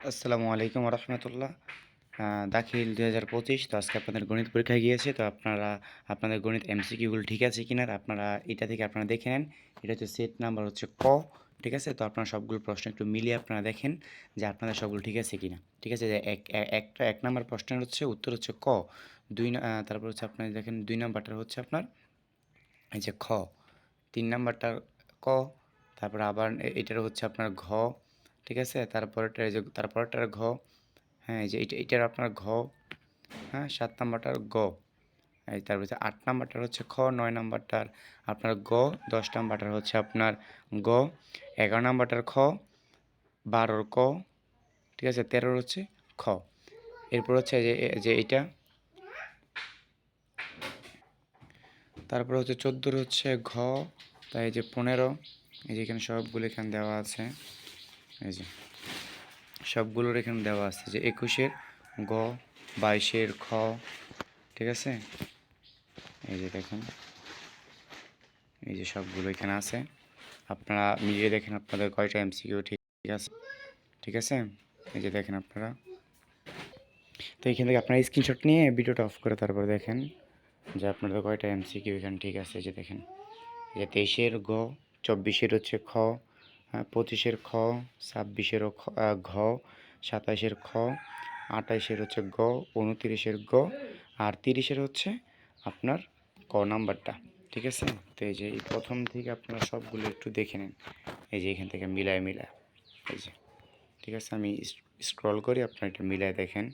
আসসালামু আলাইকুম রহমতুল্লাহ। দাখিল 2025। তো আজকে আপনাদের গণিত পরীক্ষায় গিয়েছে। তো আপনাদের গণিত এমসিকিউগুলো ঠিক আছে কিনা আপনারা এটা থেকে আপনারা দেখে নেন। এটা হচ্ছে সেট নাম্বার হচ্ছে ক। ঠিক আছে, তো আপনারা সবগুলো প্রশ্ন একটু মিলিয়ে আপনারা দেখেন যে আপনাদের সবগুলো ঠিক আছে কিনা। ঠিক আছে, যে এক নাম্বার প্রশ্নের হচ্ছে উত্তর হচ্ছে ক। তারপর হচ্ছে আপনার দেখেন 2 নাম্বারটার হচ্ছে আপনার এই যে খ, 3 নাম্বারটার ক, তারপর আবার এটার হচ্ছে আপনার ঘ। ঠিক আছে, তারপরেরটা এই যে তারপরেরটার ঘ। হ্যাঁ, এই যে এটার আপনার ঘ। হ্যাঁ, 7 নাম্বারটার গ। এই তারপর হচ্ছে 8 নাম্বারটার হচ্ছে খ, 9 নাম্বারটার আপনার গ, 10 নাম্বারটার হচ্ছে আপনার গ, 11 নাম্বারটার খ, 12-র ক। ঠিক আছে, 13-র হচ্ছে খ। এরপর হচ্ছে যে যে এইটা, তারপর হচ্ছে 14-র হচ্ছে ঘ। তাই এই যে 15, এই যে এখানে সবগুলো এখানে দেওয়া আছে। এই যে সবগুলোর এখানে দেওয়া আছে যে 21-এর গ, 22-এর খ। ঠিক আছে, এই যে দেখেন, এই যে সবগুলো এখানে আছে। আপনারা মিলিয়ে দেখেন আপনাদের কয়টা এমসিকিউ ঠিক আছে। ঠিক আছে, এই যে দেখেন আপনারা। তো এখান থেকে আপনারা স্ক্রিনশট নিয়ে ভিডিওটা অফ করে তারপর দেখেন যে আপনাদের কয়টা এমসিকিউ এখানে ঠিক আছে। এই যে দেখেন, এই যে 23-এর গ, 24-এর হচ্ছে খ, 25-এর খ, 26-এরও ঘ, 27-এর খ, 28-এর হচ্ছে গ, 29-এর গ, আর 30-এর হচ্ছে আপনার ক নাম্বারটা। ঠিক আছে, তো এই যে এই প্রথম থেকে আপনারা সবগুলো একটু দেখে নিন। এই যে এখান থেকে মিলায় এই যে। ঠিক আছে, আমি স্ক্রল করি, আপনারা এটা মিলায় দেখেন।